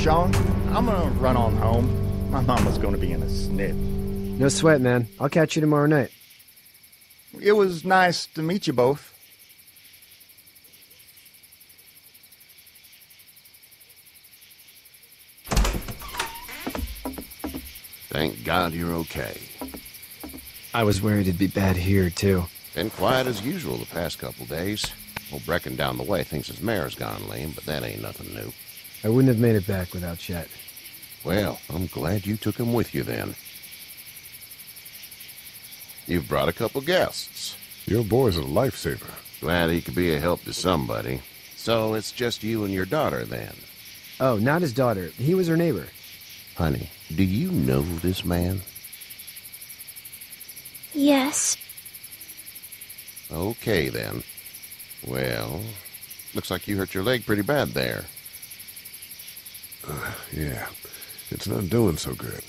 Sean. I'm gonna run on home. My mama's gonna be in a snit. No sweat, man. I'll catch you tomorrow night. It was nice to meet you both. Thank God you're okay. I was worried it'd be bad here, too. Been quiet as usual the past couple days. Old Brecken down the way thinks his mare's gone lame, but that ain't nothing new. I wouldn't have made it back without Chet. Well, I'm glad you took him with you then. You've brought a couple guests. Your boy's a lifesaver. Glad he could be a help to somebody. So it's just you and your daughter then? Oh, not his daughter. He was her neighbor. Honey, do you know this man? Yes. Okay, then. Well, looks like you hurt your leg pretty bad there. Yeah, it's not doing so good.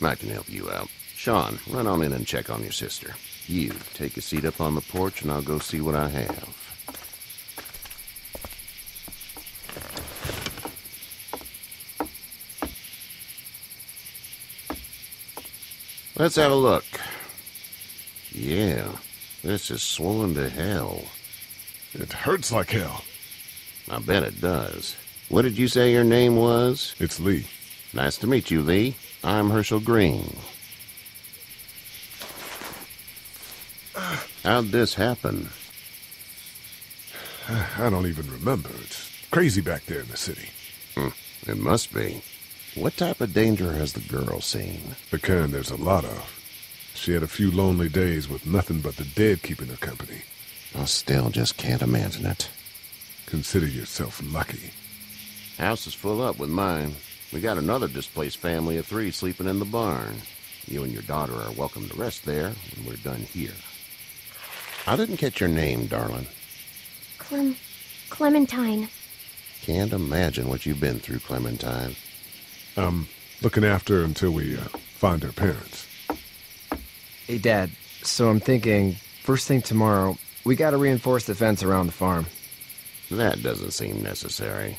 I can help you out. Sean, run on in and check on your sister. You, take a seat up on the porch and I'll go see what I have. Let's have a look. Yeah, this is swollen to hell. It hurts like hell. I bet it does. What did you say your name was? It's Lee. Nice to meet you, Lee. I'm Herschel Green. How'd this happen? I don't even remember. It's crazy back there in the city. It must be. What type of danger has the girl seen? The kind there's a lot of. She had a few lonely days with nothing but the dead keeping her company. I still just can't imagine it. Consider yourself lucky. House is full up with mine. We got another displaced family of 3 sleeping in the barn. You and your daughter are welcome to rest there when we're done here. I didn't catch your name, darling. Clementine. Can't imagine what you've been through, Clementine. I'm looking after her until we find her parents. Hey, Dad. So I'm thinking, first thing tomorrow, we gotta reinforce the fence around the farm. That doesn't seem necessary.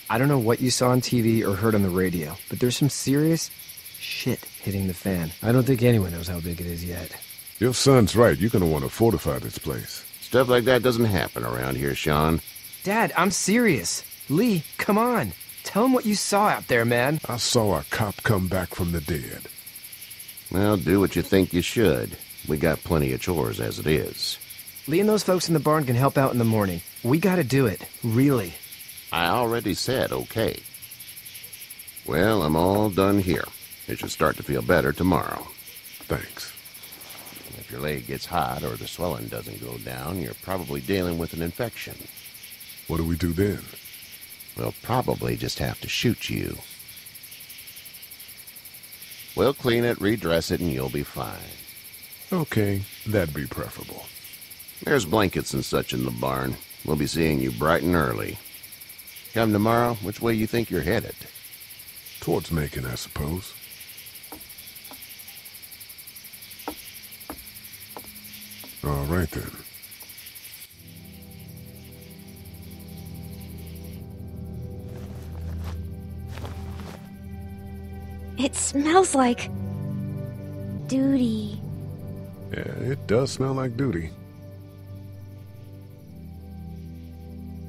I don't know what you saw on TV or heard on the radio, but there's some serious shit hitting the fan. I don't think anyone knows how big it is yet. Your son's right. You're gonna want to fortify this place. Stuff like that doesn't happen around here, Sean. Dad, I'm serious. Lee, come on. Tell him what you saw out there, man. I saw a cop come back from the dead. Well, do what you think you should. We got plenty of chores as it is. Lee and those folks in the barn can help out in the morning. We gotta do it. Really. I already said okay. Well, I'm all done here. It should start to feel better tomorrow. Thanks. If your leg gets hot or the swelling doesn't go down, you're probably dealing with an infection. What do we do then? We'll probably just have to shoot you. We'll clean it, redress it, and you'll be fine. Okay, that'd be preferable. There's blankets and such in the barn. We'll be seeing you bright and early. Come tomorrow, which way you think you're headed? Towards Macon, I suppose. All right, then. It smells like... duty. Yeah, it does smell like duty.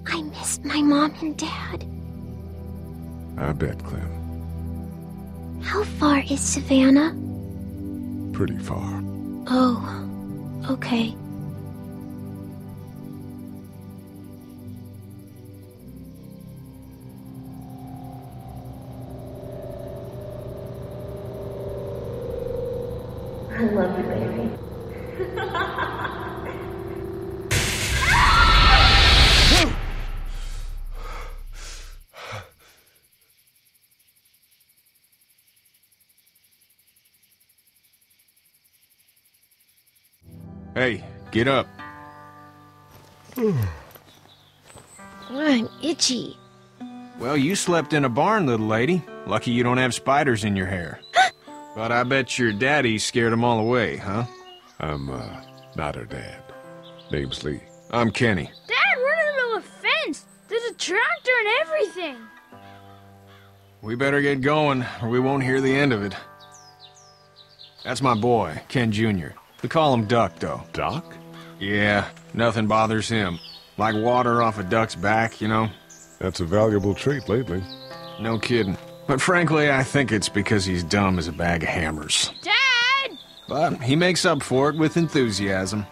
I miss my mom and dad. I bet, Clem. How far is Savannah? Pretty far. Oh, okay. I love you, baby. Hey, get up. I'm itchy. Well, you slept in a barn, little lady. Lucky you don't have spiders in your hair. But I bet your daddy scared them all away, huh? I'm, not her dad. Name's Lee. I'm Kenny. Dad, we're in the middle of a fence. There's a tractor and everything. We better get going, or we won't hear the end of it. That's my boy, Ken Jr. We call him Duck, though. Doc? Yeah, nothing bothers him. Like water off a duck's back, you know? That's a valuable trait lately. No kidding. But frankly, I think it's because he's dumb as a bag of hammers. Dad! But he makes up for it with enthusiasm.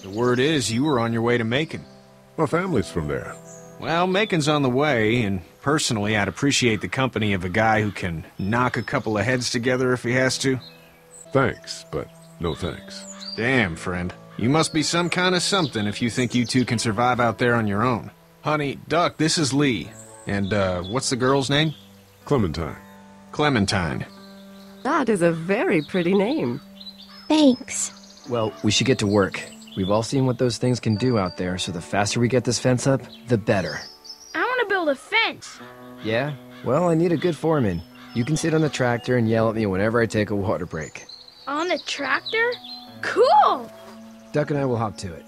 The word is you were on your way to Macon. My family's from there. Well, Macon's on the way, and personally, I'd appreciate the company of a guy who can knock a couple of heads together if he has to. Thanks, but no thanks. Damn, friend. You must be some kind of something if you think you two can survive out there on your own. Honey, Duck, this is Lee. And, what's the girl's name? Clementine. Clementine. That is a very pretty name. Thanks. Well, we should get to work. We've all seen what those things can do out there, so the faster we get this fence up, the better. I want to build a fence. Yeah? Well, I need a good foreman. You can sit on the tractor and yell at me whenever I take a water break. On the tractor? Cool! Duck and I will hop to it.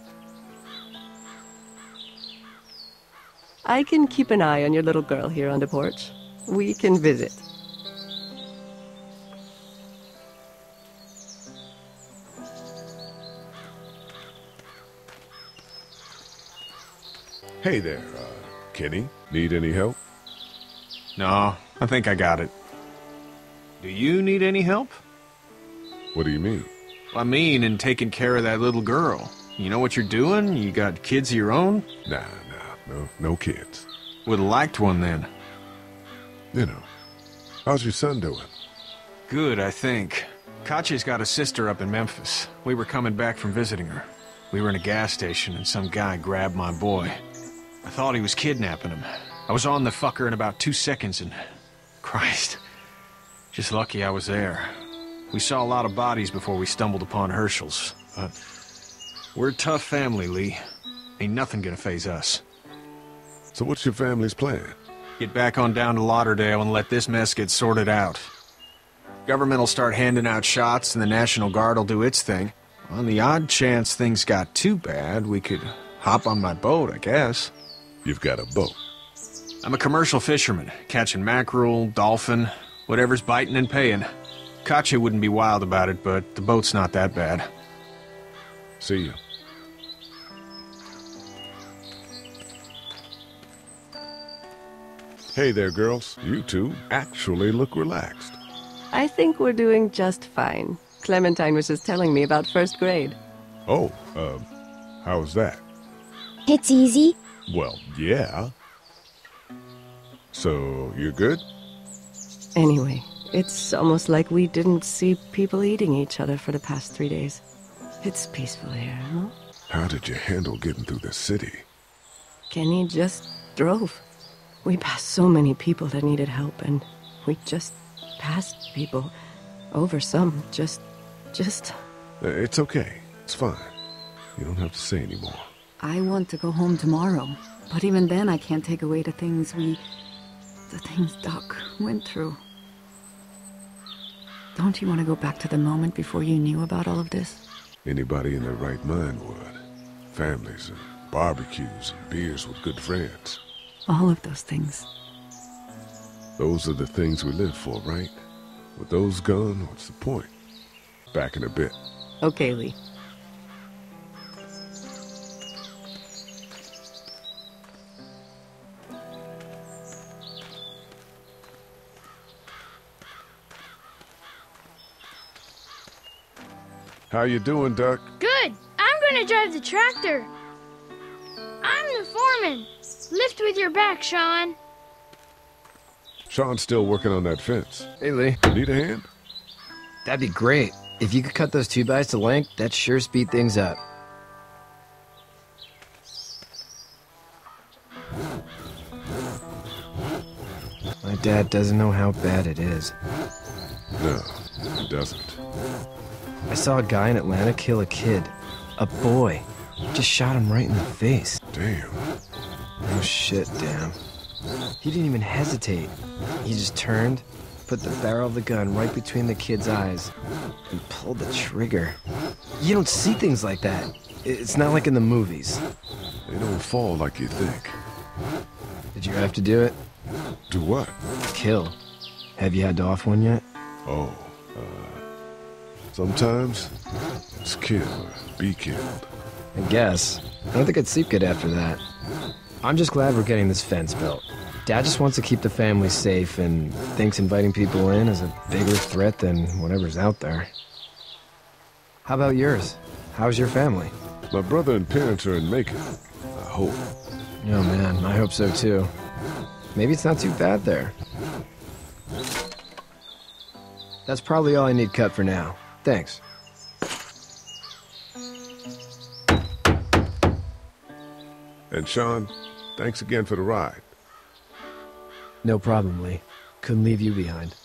I can keep an eye on your little girl here on the porch. We can visit. Hey there, Kenny. Need any help? No, I think I got it. Do you need any help? What do you mean? I mean, in taking care of that little girl. You know what you're doing? You got kids of your own? No kids. Would've liked one then. You know. How's your son doing? Good, I think. Katya's got a sister up in Memphis. We were coming back from visiting her. We were in a gas station and some guy grabbed my boy. I thought he was kidnapping him. I was on the fucker in about 2 seconds and... Christ. Just lucky I was there. We saw a lot of bodies before we stumbled upon Herschel's. But we're a tough family, Lee. Ain't nothing gonna faze us. So what's your family's plan? Get back on down to Lauderdale and let this mess get sorted out. Government will start handing out shots and the National Guard will do its thing. On the odd chance things got too bad, we could hop on my boat, I guess. You've got a boat. I'm a commercial fisherman, catching mackerel, dolphin, whatever's biting and paying. Katya wouldn't be wild about it, but the boat's not that bad. See you. Hey there, girls. You two actually look relaxed. I think we're doing just fine. Clementine was just telling me about first grade. Oh, how was that? It's easy. Well, yeah. So, you're good? Anyway, it's almost like we didn't see people eating each other for the past 3 days. It's peaceful here, huh? How did you handle getting through the city? Kenny just drove. We passed so many people that needed help, and we just passed people. Over some, just... It's okay. It's fine. You don't have to say anymore. I want to go home tomorrow, but even then I can't take away the things Doc went through. Don't you want to go back to the moment before you knew about all of this? Anybody in their right mind would. Families and barbecues and beers with good friends. All of those things. Those are the things we live for, right? With those gone, what's the point? Back in a bit. Okay, Lee. How you doing, Duck? Good. I'm gonna drive the tractor. I'm the foreman. Lift with your back, Sean. Sean's still working on that fence. Hey, Lee. Need a hand? That'd be great. If you could cut those 2x to length, that'd sure speed things up. My dad doesn't know how bad it is. No, he doesn't. I saw a guy in Atlanta kill a kid. A boy. Just shot him right in the face. Damn. Oh shit, damn. He didn't even hesitate. He just turned, put the barrel of the gun right between the kid's eyes, and pulled the trigger. You don't see things like that. It's not like in the movies. They don't fall like you think. Did you have to do it? Do what? Kill. Have you had to off one yet? Oh, sometimes it's kill or be killed. I guess. I don't think I'd sleep good after that. I'm just glad we're getting this fence built. Dad just wants to keep the family safe and thinks inviting people in is a bigger threat than whatever's out there. How about yours? How's your family? My brother and parents are in Macon. I hope. Oh man, I hope so too. Maybe it's not too bad there. That's probably all I need cut for now. Thanks. And Sean, thanks again for the ride. No problem, Lee. Couldn't leave you behind.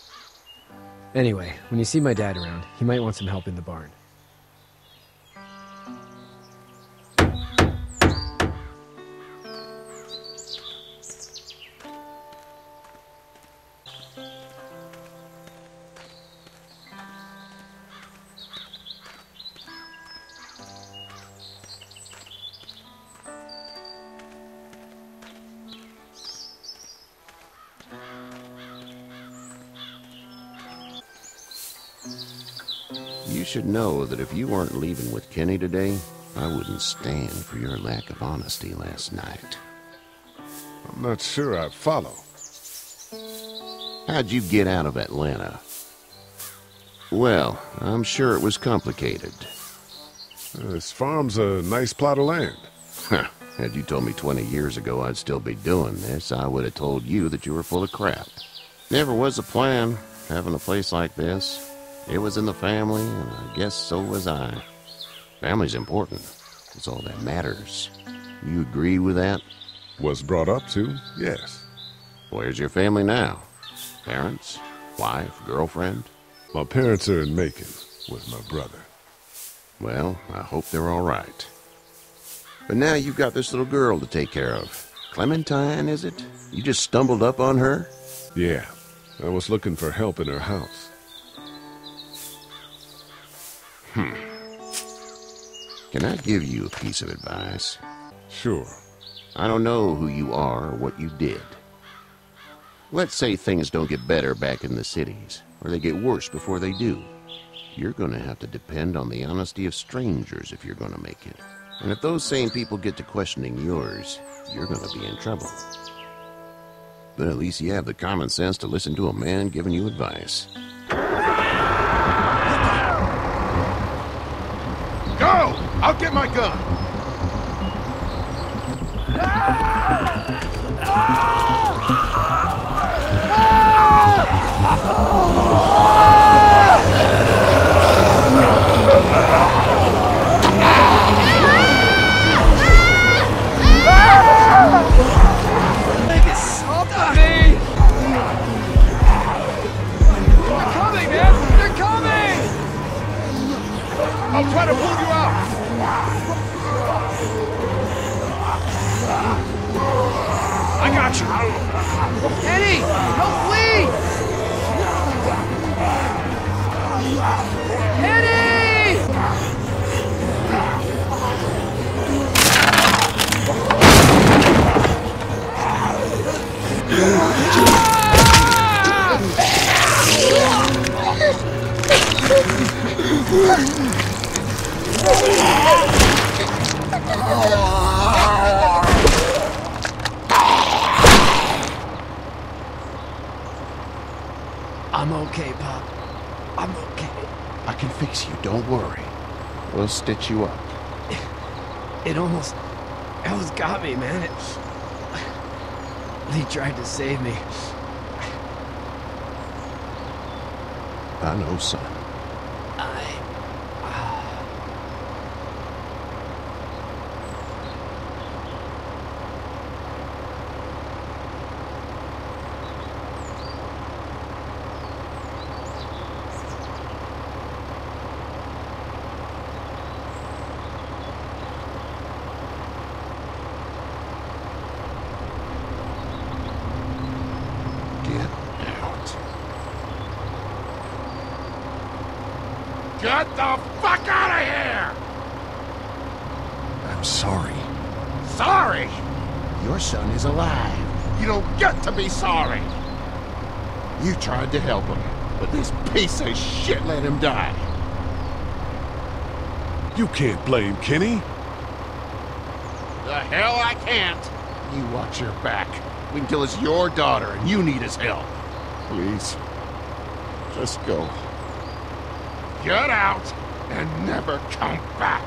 Anyway, when you see my dad around, he might want some help in the barn. You should know that if you weren't leaving with Kenny today, I wouldn't stand for your lack of honesty last night. I'm not sure I follow. How'd you get out of Atlanta? Well, I'm sure it was complicated. This farm's a nice plot of land. Huh. Had you told me 20 years ago I'd still be doing this, I would have told you that you were full of crap. Never was a plan, having a place like this. It was in the family, and I guess so was I. Family's important. It's all that matters. You agree with that? Was brought up to, yes. Where's your family now? Parents? Wife? Girlfriend? My parents are in Macon with my brother. Well, I hope they're all right. But now you've got this little girl to take care of. Clementine, is it? You just stumbled up on her? Yeah, I was looking for help in her house. Can I give you a piece of advice? Sure. I don't know who you are or what you did. Let's say things don't get better back in the cities, or they get worse before they do. You're going to have to depend on the honesty of strangers if you're going to make it. And if those same people get to questioning yours, you're going to be in trouble. But at least you have the common sense to listen to a man giving you advice. Go! I'll get my gun! I'll try to pull you out! I got you! Eddie! Help Lee! Eddie! I'm okay, Pop. I'm okay. I can fix you, don't worry. We'll stitch you up. It almost got me, man. Lee tried to save me. I know, son. Get the fuck out of here! I'm sorry. Sorry? Your son is alive. You don't get to be sorry! You tried to help him, but this piece of shit let him die. You can't blame Kenny. The hell I can't. You watch your back. We can kill us your daughter, and you need his help. Please. Just go. Get out and never come back.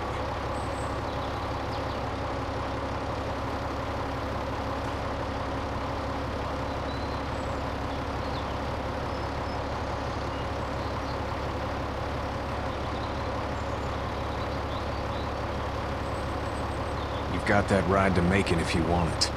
You've got that ride to Macon if you want it.